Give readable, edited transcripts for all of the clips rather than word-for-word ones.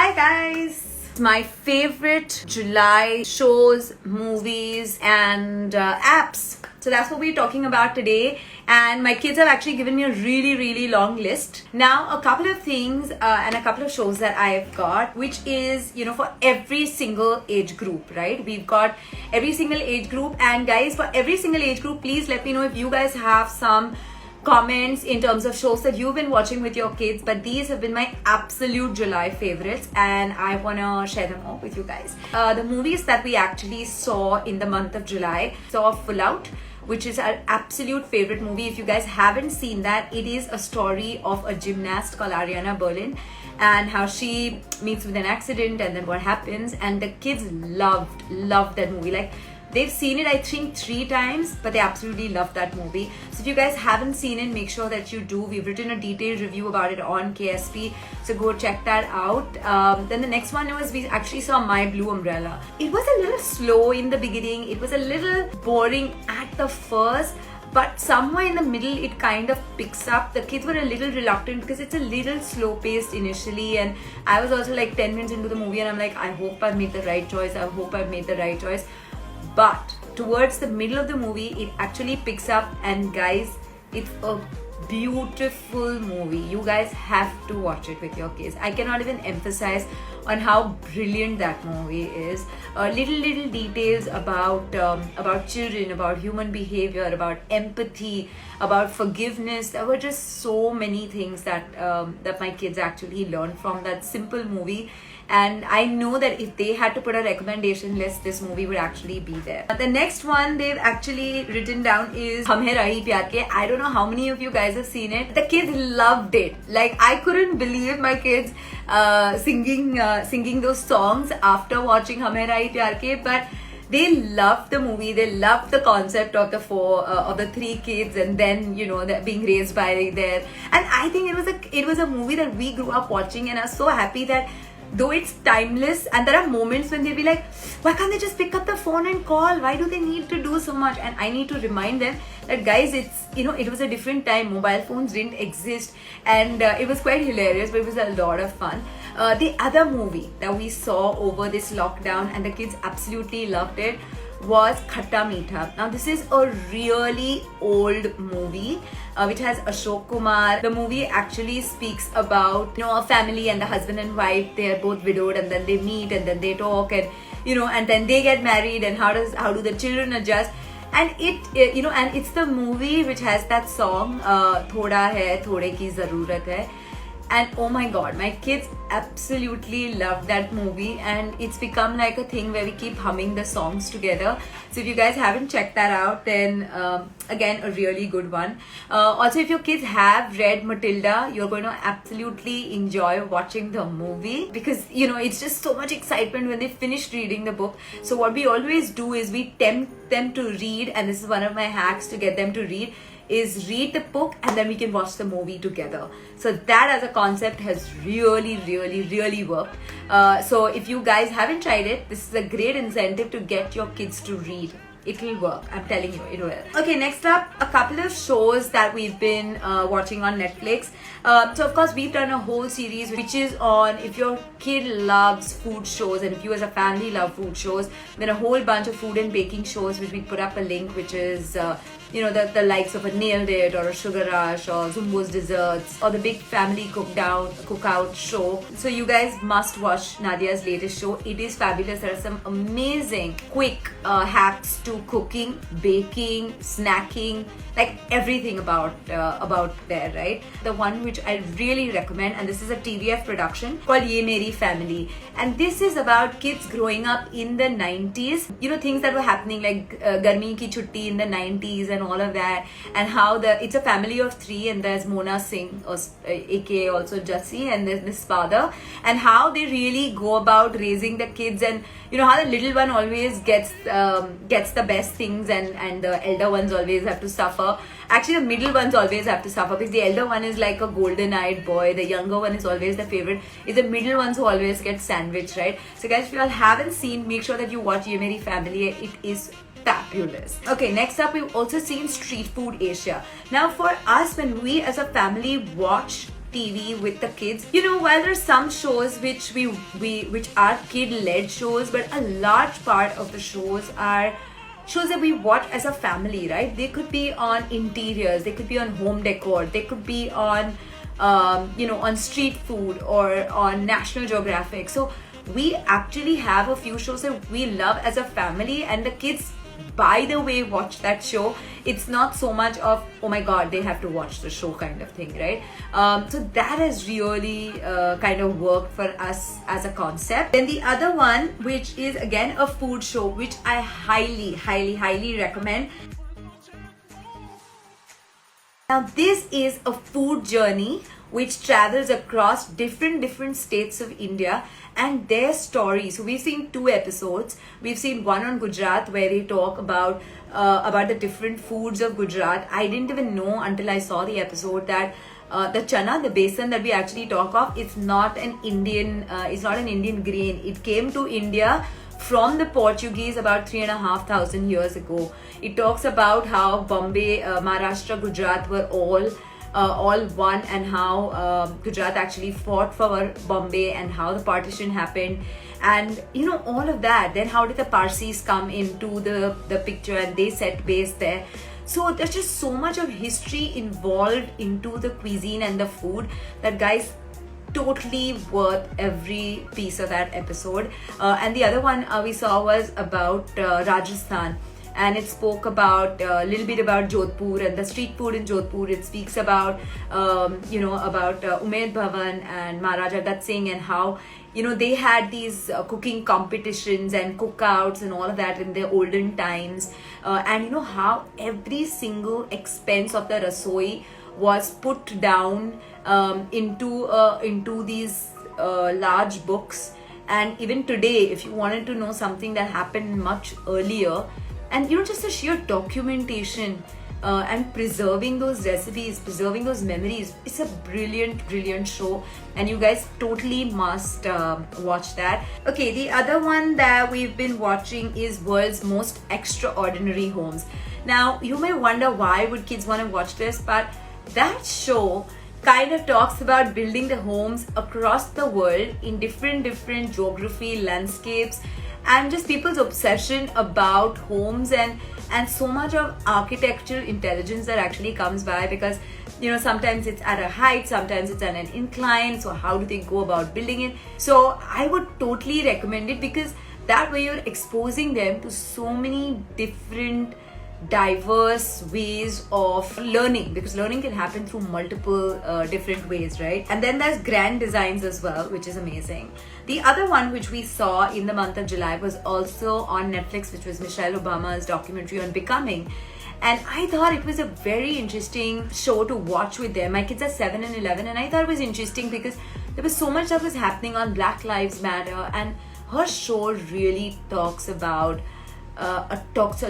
Hi guys! My favorite July shows, movies and apps. So that's what we're talking about today, and my kids have actually given me a really long list. Now a couple of things and a couple of shows that I've got, which is, you know, for every single age group, right? We've got every single age group, and guys, for every single age group, please let me know if you guys have some comments in terms of shows that you've been watching with your kids, but these have been my absolute July favorites and I want to share them all with you guys. The movies that we actually saw in the month of July, saw Full Out, which is our absolute favorite movie. If you guys haven't seen that, it is a story of a gymnast called Ariana Berlin and how she meets with an accident and then what happens, and the kids loved that movie. Like, they've seen it, I think, 3 times, but they absolutely love that movie. So if you guys haven't seen it, make sure that you do. We've written a detailed review about it on KSP, so go check that out. Then the next one was, we actually saw My Blue Umbrella. It was a little slow in the beginning. It was a little boring at the first, but somewhere in the middle it kind of picks up. The kids were a little reluctant because it's a little slow paced initially, and I was also like 10 minutes into the movie and I'm like, I hope I've made the right choice. I hope I've made the right choice. But towards the middle of the movie, it actually picks up, and guys, it's a beautiful movie. You guys have to watch it with your kids. I cannot even emphasize on how brilliant that movie is. Little details about children, about human behavior, about empathy, about forgiveness. There were just so many things that that my kids actually learned from that simple movie. And I know that if they had to put a recommendation list, this movie would actually be there. The next one they've actually written down is Hum Hai Rahi Pyar Ke. I don't know how many of you guys have seen it. The kids loved it. Like, I couldn't believe my kids singing those songs after watching Hum Hai Rahi Pyar Ke, but they loved the movie. They loved the concept of the 3 kids, and then, you know, that being raised by their. And I think it was a movie that we grew up watching, and I was so happy that, though it's timeless, and there are moments when they'll be like, why can't they just pick up the phone and call? Why do they need to do so much? And I need to remind them that, guys, it's, you know, it was a different time. Mobile phones didn't exist, and it was quite hilarious, but it was a lot of fun. The other movie that we saw over this lockdown and the kids absolutely loved it was KHATTA MEETHA. Now, this is a really old movie which has Ashok Kumar. The movie actually speaks about, you know, a family and the husband and wife. They are both widowed, and then they meet, and then they talk, and, you know, and then they get married, and how do the children adjust. And it you know, and it's the movie which has that song Thoda Hai Thode Ki Zarurat Hai. And oh my god, my kids absolutely love that movie, and it's become like a thing where we keep humming the songs together. So if you guys haven't checked that out, then again, a really good one. Also, if your kids have read Matilda, you're going to absolutely enjoy watching the movie, because, you know, it's just so much excitement when they finish reading the book. So what we always do is we tempt them to read, and this is one of my hacks to get them to read, is read the book and then we can watch the movie together. So that as a concept has really worked. So if you guys haven't tried it, this is a great incentive to get your kids to read. It will work, I'm telling you, it will. Okay, next up, a couple of shows that we've been watching on Netflix. So of course, we've done a whole series which is on, if your kid loves food shows, and if you as a family love food shows, then a whole bunch of food and baking shows, which we put up a link, which is you know, the likes of a Nailed It or a Sugar Rush or Zumbo's Desserts or the Big Family Cookout show. So you guys must watch Nadia's latest show. It is fabulous. There are some amazing quick hacks to cooking, baking, snacking, like everything about there, right? The one which I really recommend, and this is a TVF production called Ye Meri Family, and this is about kids growing up in the 90s. You know, things that were happening like Garmi Ki Chutti in the 90s and all of that, and how it's a family of 3, and there's Mona Singh, aka also Jassi, and there's this father, and how they really go about raising the kids, and, you know, how the little one always gets the best things, and the elder ones always have to suffer. Actually, the middle ones always have to suffer, because the elder one is like a golden-eyed boy, the younger one is always the favorite. It's the middle ones who always get sandwiched, right? So guys, if you all haven't seen, make sure that you watch Ye Meri Family. It is fabulous. Okay, next up, we've also seen Street Food Asia. Now, for us, when we as a family watch TV with the kids. You know, while there's some shows which which are kid-led shows, but a large part of the shows are shows that we watch as a family, right? They could be on interiors, they could be on home decor, they could be on on street food or on National Geographic. So we actually have a few shows that we love as a family, and the kids, by the way, watch that show. It's not so much of, oh my god, they have to watch the show kind of thing, right? So that has really kind of worked for us as a concept. Then the other one, which is again a food show, which I highly recommend. Now this is a food journey which travels across different states of India and their stories. So we've seen 2 episodes. We've seen one on Gujarat where they talk about the different foods of Gujarat. I didn't even know until I saw the episode that the chana, the besan that we actually talk of, it's not an Indian grain. It came to India from the Portuguese about 3,500 years ago. It talks about how Bombay, Maharashtra, Gujarat were all one, and how Gujarat actually fought for Bombay and how the partition happened, and all of that. Then how did the Parsis come into the picture and they set base there. So there's just so much of history involved into the cuisine and the food that, guys, totally worth every piece of that episode. And the other one we saw was about Rajasthan, and it spoke about a little bit about Jodhpur and the street food in Jodhpur. It speaks about about Umaid Bhawan and Maharaja Gat Singh, and how they had these cooking competitions and cookouts and all of that in their olden times, and how every single expense of the rasoi was put down into these large books. And even today, if you wanted to know something that happened much earlier, and just the sheer documentation and preserving those recipes, preserving those memories, it's a brilliant show, and you guys totally must watch that. Okay, the other one that we've been watching is World's Most Extraordinary Homes. Now you may wonder, why would kids want to watch this? But that show kind of talks about building the homes across the world in different geography, landscapes, and just people's obsession about homes, and so much of architectural intelligence that actually comes by, because sometimes it's at a height, sometimes it's at an incline. So how do they go about building it? So I would totally recommend it, because that way you're exposing them to so many different diverse ways of learning, because learning can happen through multiple different ways, right? And then there's grand designs as well, which is amazing. The other one which we saw in the month of July was also on Netflix, which was Michelle Obama's documentary on Becoming. And I thought it was a very interesting show to watch with them. My kids are 7 and 11, and I thought it was interesting because there was so much that was happening on Black Lives Matter, and her show really talks a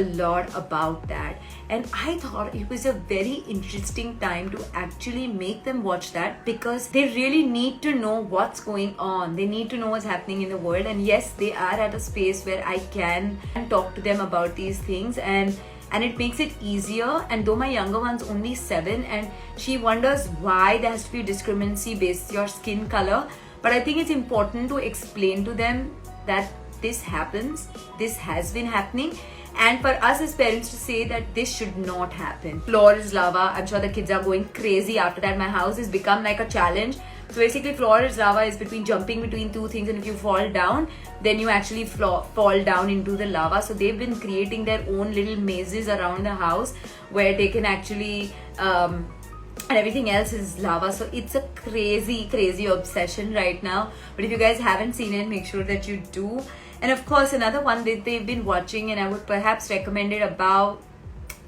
lot about that. And I thought it was a very interesting time to actually make them watch that, because they really need to know what's going on. They need to know what's happening in the world. And yes, they are at a space where I can talk to them about these things, and it makes it easier. And though my younger one's only 7 and she wonders why there has to be discriminancy based on your skin color, but I think it's important to explain to them that this happens, this has been happening, and for us as parents to say that this should not happen. Floor is lava. I'm sure the kids are going crazy after that. My house has become like a challenge. So basically, floor is lava is jumping between 2 things, and if you fall down, then you actually fall down into the lava. So they've been creating their own little mazes around the house where they can actually and everything else is lava. So it's a crazy obsession right now. But if you guys haven't seen it, make sure that you do. And of course, another one that they've been watching, and I would perhaps recommend it about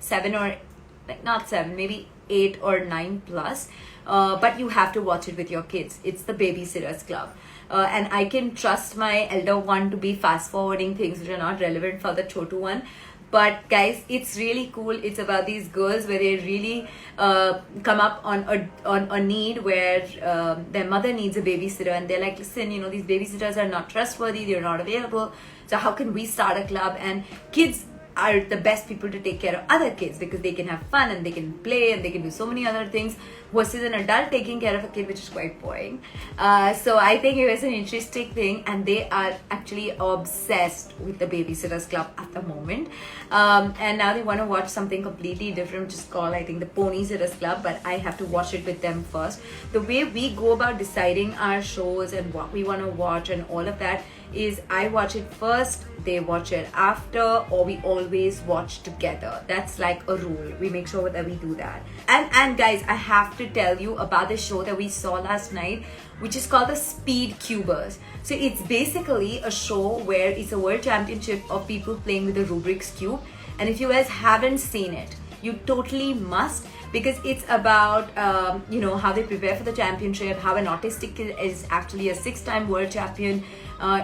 7 or not 7, maybe 8 or 9 plus. But you have to watch it with your kids. It's the Babysitters Club. And I can trust my elder one to be fast forwarding things which are not relevant for the Chotu one. But guys, it's really cool. It's about these girls where they really come up on a need where their mother needs a babysitter, and they're like, listen, these babysitters are not trustworthy, they're not available, so how can we start a club? And kids are the best people to take care of other kids, because they can have fun and they can play and they can do so many other things. versus an adult taking care of a kid, which is quite boring. So I think it was an interesting thing, and they are actually obsessed with the Babysitters Club at the moment. And now they want to watch something completely different, which is called, I think, the Pony Sitters Club, but I have to watch it with them first. The way we go about deciding our shows and what we want to watch and all of that is I watch it first, they watch it after, or we always watch together. That's like a rule. We make sure that we do that. And guys, I have to tell you about the show that we saw last night, which is called the Speed Cubers. So it's basically a show where it's a world championship of people playing with a Rubik's Cube. And if you guys haven't seen it, you totally must, because it's about how they prepare for the championship, how an autistic kid is actually a 6-time world champion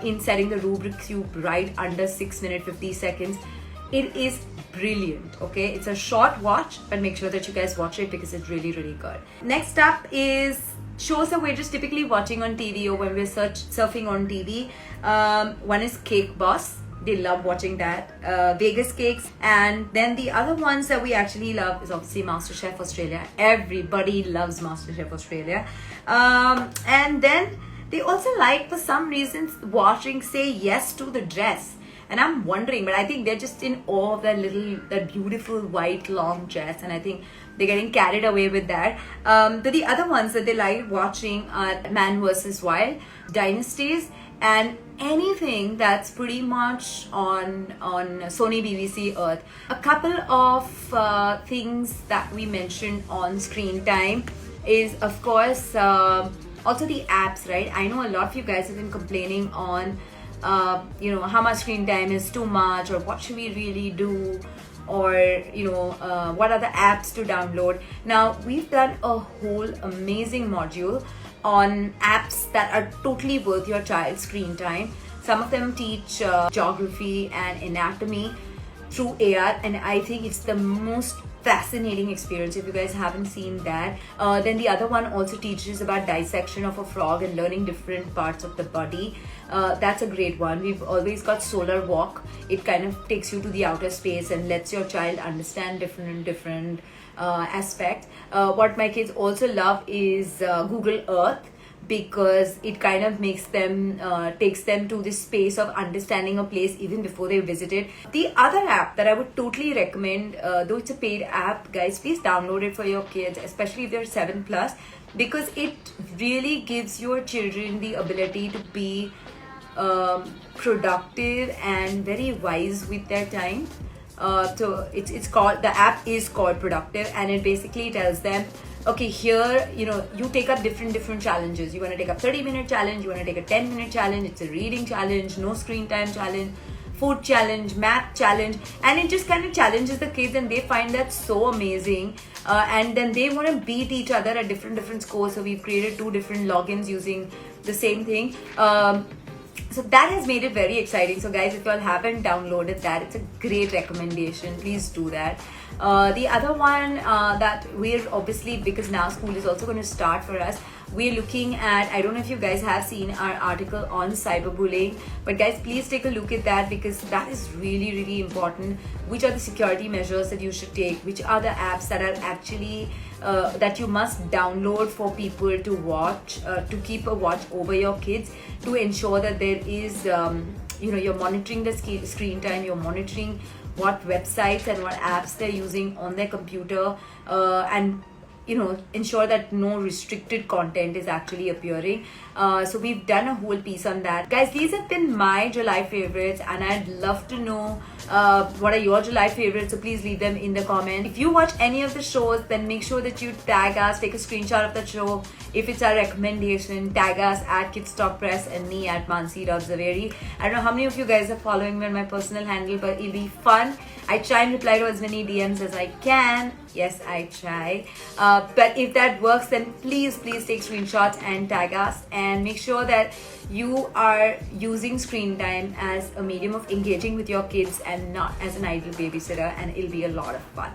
in setting the Rubik's Cube right under 6 minutes 50 seconds. It is brilliant. Okay, it's a short watch, but make sure that you guys watch it because it's really, really good. Next up is shows that we're just typically watching on TV or when we're surfing on TV. One is Cake Boss. They love watching that. Vegas Cakes. And then the other ones that we actually love is obviously MasterChef Australia. Everybody loves MasterChef Australia. And then they also like, for some reasons, watching Say Yes to the Dress. And I'm wondering, but I think they're just in awe of that beautiful white long dress. And I think they're getting carried away with that. The other ones that they like watching are Man vs. Wild, Dynasties, and anything that's pretty much on Sony BBC Earth. A couple of things that we mentioned on screen time is, of course, also the apps, right? I know a lot of you guys have been complaining on how much screen time is too much, or what should we really do, or what are the apps to download. Now we've done a whole amazing module on apps that are totally worth your child's screen time. Some of them teach geography and anatomy through AR, and I think it's the most fascinating experience if you guys haven't seen that. Then the other one also teaches about dissection of a frog and learning different parts of the body. That's a great one. We've always got Solar Walk. It kind of takes you to the outer space and lets your child understand different aspects. What my kids also love is Google Earth, because it kind of makes them takes them to this space of understanding a place even before they visit it. The other app that I would totally recommend, though it's a paid app, guys, please download it for your kids, especially if they're 7+, because it really gives your children the ability to be productive and very wise with their time. So it's called, the app is called Productive, and it basically tells them, okay, here, you take up different challenges. You want to take up 30-minute challenge, you want to take a 10-minute challenge, it's a reading challenge, no screen time challenge, food challenge, math challenge, and it just kind of challenges the kids, and they find that so amazing. And then they want to beat each other at different scores. So we've created 2 different logins using the same thing. So that has made it very exciting. So guys, if you all haven't downloaded that, it's a great recommendation. Please do that. The other one that we're obviously, because now school is also going to start for us, we're looking at, I don't know if you guys have seen our article on cyberbullying, but guys, please take a look at that, because that is really, really important. Which are the security measures that you should take? Which are the apps that are actually that you must download for people to watch, to keep a watch over your kids, to ensure that there is, you're monitoring the screen time, you're monitoring what websites and what apps they're using on their computer, and ensure that no restricted content is actually appearing. So we've done a whole piece on that. Guys, these have been my July favorites, and I'd love to know what are your July favorites, so please leave them in the comment. If you watch any of the shows, then make sure that you tag us, take a screenshot of the show. If it's our recommendation, tag us at KHATTA and me at Mansi Zaveri. I don't know how many of you guys are following me on my personal handle, but it'll be fun. I try and reply to as many DMs as I can. Yes, I try. But if that works, then please take screenshots and tag us, and make sure that you are using screen time as a medium of engaging with your kids and not as an idle babysitter, and it'll be a lot of fun.